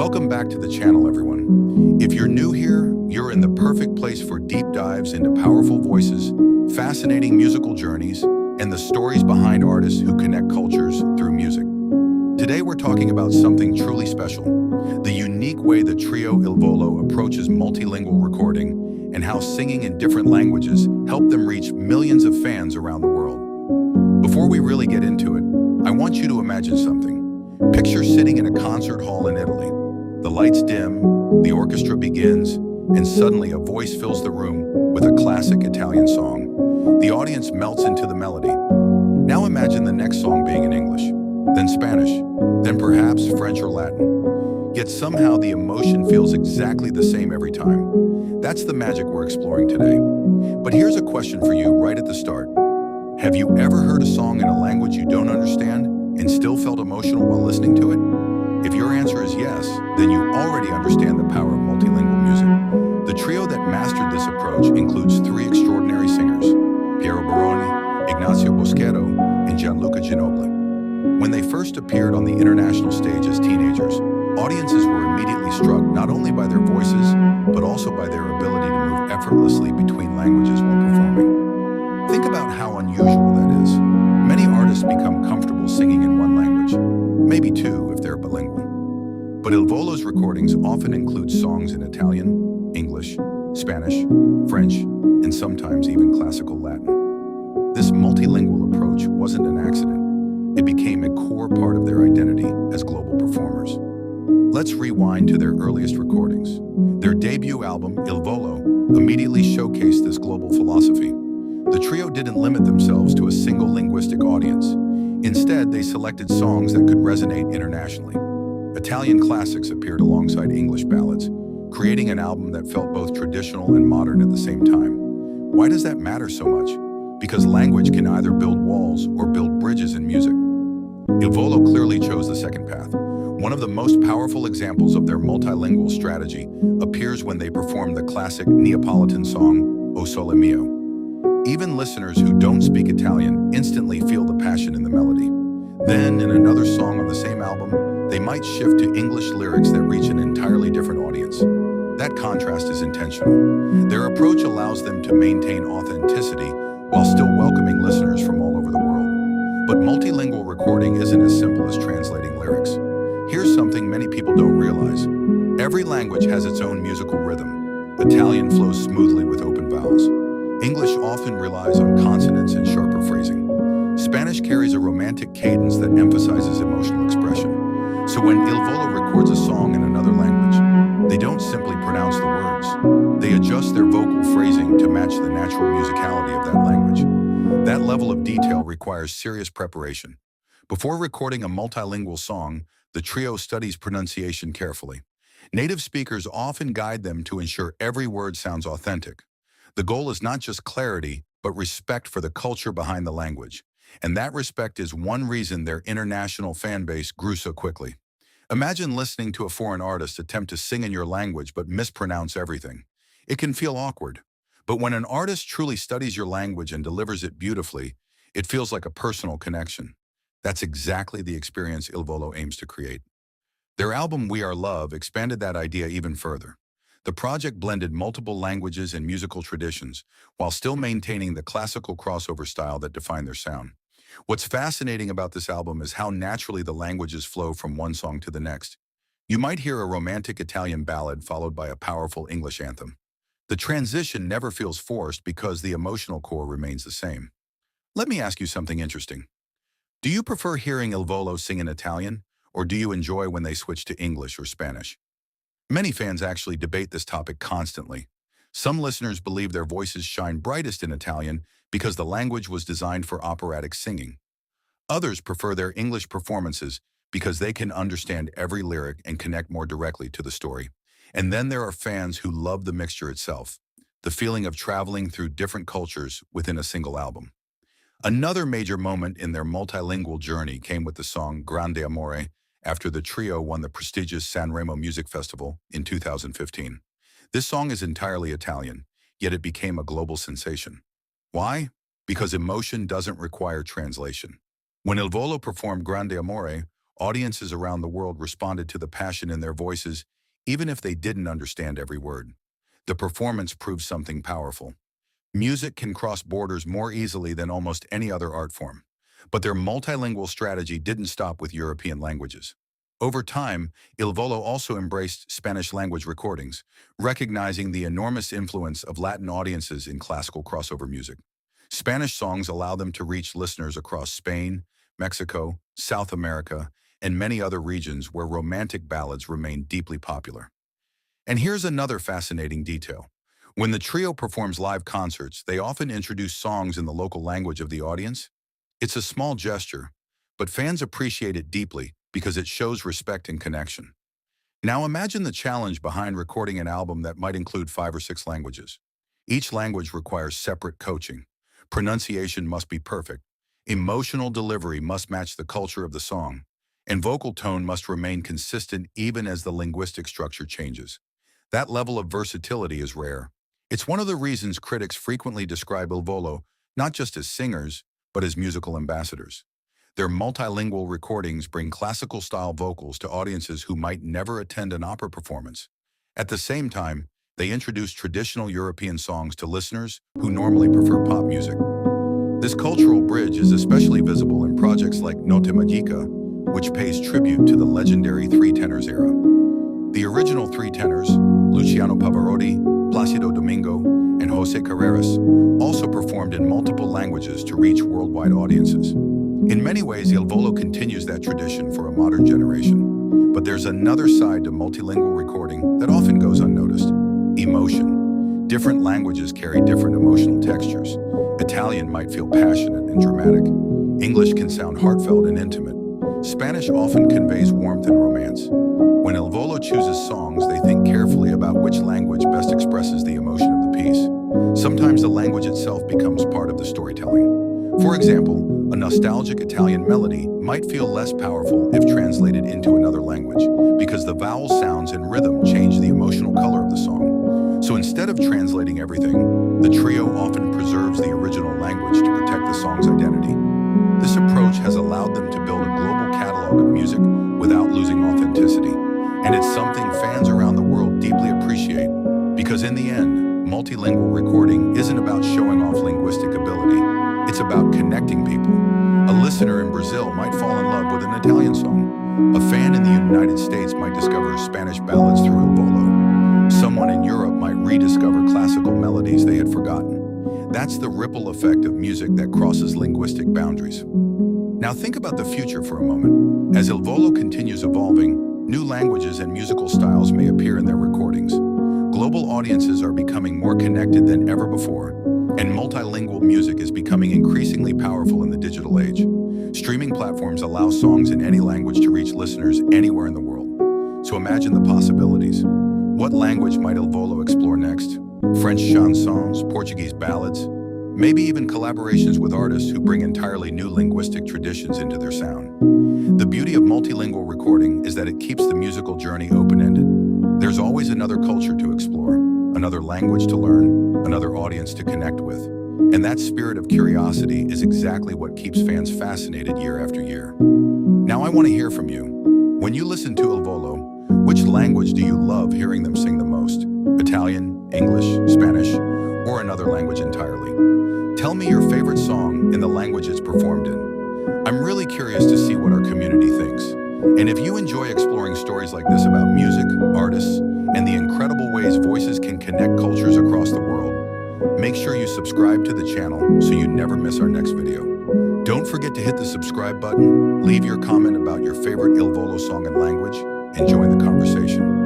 Welcome back to the channel, everyone. If you're new here, you're in the perfect place for deep dives into powerful voices, fascinating musical journeys, and the stories behind artists who connect cultures through music. Today we're talking about something truly special, the unique way the trio Il Volo approaches multilingual recording and how singing in different languages help them reach millions of fans around the world. Before we really get into it, I want you to imagine something. Picture sitting in a concert hall in Italy. The lights dim, the orchestra begins, and suddenly a voice fills the room with a classic Italian song. The audience melts into the melody. Now imagine the next song being in English, then Spanish, then perhaps French or Latin. Yet somehow the emotion feels exactly the same every time. That's the magic we're exploring today. But here's a question for you right at the start. Have you ever heard a song in a language you don't understand and still felt emotional while listening to it? If your answer is yes, then you already understand the power of multilingual music. The trio that mastered this approach includes three extraordinary singers, Piero Baroni, Ignacio Bosquero, and Gianluca Ginobili. When they first appeared on the international stage as teenagers, audiences were immediately struck not only by their voices, but also by their ability to move effortlessly between languages while performing. Think about how unusual that is. Many artists become comfortable singing in one language, maybe two if they're bilingual. But Il Volo's recordings often include songs in Italian, English, Spanish, French, and sometimes even classical Latin. This multilingual approach wasn't an accident. It became a core part of their identity as global performers. Let's rewind to their earliest recordings. Their debut album, Il Volo, immediately showcased this global philosophy. The trio didn't limit themselves to a single linguistic audience. Instead, they selected songs that could resonate internationally. Italian classics appeared alongside English ballads, creating an album that felt both traditional and modern at the same time. Why does that matter so much? Because language can either build walls or build bridges in music. Il Volo clearly chose the second path. One of the most powerful examples of their multilingual strategy appears when they performed the classic Neapolitan song, O Sole Mio. Even listeners who don't speak Italian instantly feel the passion in the melody. Then, in another song on the same album, they might shift to English lyrics that reach an entirely different audience. That contrast is intentional. Their approach allows them to maintain authenticity while still welcoming listeners from all over the world. But multilingual recording isn't as simple as translating lyrics. Here's something many people don't realize. Every language has its own musical rhythm. Italian flows smoothly with open vowels. English often relies on consonants and sharper phrasing. Spanish carries a romantic cadence that emphasizes emotional expression. So when Il Volo records a song in another language, they don't simply pronounce the words. They adjust their vocal phrasing to match the natural musicality of that language. That level of detail requires serious preparation. Before recording a multilingual song, the trio studies pronunciation carefully. Native speakers often guide them to ensure every word sounds authentic. The goal is not just clarity, but respect for the culture behind the language. And that respect is one reason their international fan base grew so quickly. Imagine listening to a foreign artist attempt to sing in your language but mispronounce everything. It can feel awkward. But when an artist truly studies your language and delivers it beautifully, it feels like a personal connection. That's exactly the experience Il Volo aims to create. Their album We Are Love expanded that idea even further. The project blended multiple languages and musical traditions, while still maintaining the classical crossover style that defined their sound. What's fascinating about this album is how naturally the languages flow from one song to the next. You might hear a romantic Italian ballad followed by a powerful English anthem. The transition never feels forced because the emotional core remains the same. Let me ask you something interesting. Do you prefer hearing Il Volo sing in Italian, or do you enjoy when they switch to English or Spanish? Many fans actually debate this topic constantly. Some listeners believe their voices shine brightest in Italian because the language was designed for operatic singing. Others prefer their English performances because they can understand every lyric and connect more directly to the story. And then there are fans who love the mixture itself, the feeling of traveling through different cultures within a single album. Another major moment in their multilingual journey came with the song Grande Amore after the trio won the prestigious Sanremo Music Festival in 2015. This song is entirely Italian, yet it became a global sensation. Why? Because emotion doesn't require translation. When Il Volo performed Grande Amore, audiences around the world responded to the passion in their voices, even if they didn't understand every word. The performance proved something powerful. Music can cross borders more easily than almost any other art form, but their multilingual strategy didn't stop with European languages. Over time, Il Volo also embraced Spanish language recordings, recognizing the enormous influence of Latin audiences in classical crossover music. Spanish songs allow them to reach listeners across Spain, Mexico, South America, and many other regions where romantic ballads remain deeply popular. And here's another fascinating detail. When the trio performs live concerts, they often introduce songs in the local language of the audience. It's a small gesture, but fans appreciate it deeply because it shows respect and connection. Now imagine the challenge behind recording an album that might include 5 or 6 languages. Each language requires separate coaching. Pronunciation must be perfect. Emotional delivery must match the culture of the song. And vocal tone must remain consistent even as the linguistic structure changes. That level of versatility is rare. It's one of the reasons critics frequently describe Il Volo not just as singers, but as musical ambassadors. Their multilingual recordings bring classical-style vocals to audiences who might never attend an opera performance. At the same time, they introduce traditional European songs to listeners who normally prefer pop music. This cultural bridge is especially visible in projects like Notte Magica, which pays tribute to the legendary Three Tenors era. The original three tenors, Luciano Pavarotti, Plácido Domingo, and José Carreras, also performed in multiple languages to reach worldwide audiences. In many ways, Il Volo continues that tradition for a modern generation. But there's another side to multilingual recording that often goes unnoticed: emotion. Different languages carry different emotional textures. Italian might feel passionate and dramatic. English can sound heartfelt and intimate. Spanish often conveys warmth and romance. When Il Volo chooses songs, they think carefully about which language best expresses the emotion of the piece. Sometimes the language itself becomes part of the storytelling. For example, a nostalgic Italian melody might feel less powerful if translated into another language, because the vowel sounds and rhythm change the emotional color of the song. So instead of translating everything, the trio often preserves the original language to protect the song's identity. This approach has allowed them to build a global catalog of music without losing authenticity. And it's something fans around the world deeply appreciate, because in the end, multilingual recording isn't about showing off linguistic ability. It's about connecting people. A listener in Brazil might fall in love with an Italian song. A fan in the United States might discover Spanish ballads through Il Volo. Someone in Europe might rediscover classical melodies they had forgotten. That's the ripple effect of music that crosses linguistic boundaries. Now think about the future for a moment. As Il Volo continues evolving, new languages and musical styles may appear in their recordings. Global audiences are becoming more connected than ever before, and multilingual music is becoming increasingly powerful in the digital age. Streaming platforms allow songs in any language to reach listeners anywhere in the world. So imagine the possibilities. What language might Il Volo explore next? French chansons, Portuguese ballads, maybe even collaborations with artists who bring entirely new linguistic traditions into their sound. The beauty of multilingual recording is that it keeps the musical journey open-ended. There's always another culture to explore, another language to learn, another audience to connect with. And that spirit of curiosity is exactly what keeps fans fascinated year after year. Now I want to hear from you. When you listen to Il Volo, which language do you love hearing them sing the most? Italian, English, Spanish, or another language entirely? Tell me your favorite song in the language it's performed in. I'm really curious to see what our community thinks. And if you enjoy exploring stories like this about music, artists, and the incredible ways voices can connect cultures across the world, make sure you subscribe to the channel so you never miss our next video. Don't forget to hit the subscribe button, leave your comment about your favorite Il Volo song and language, and join the conversation.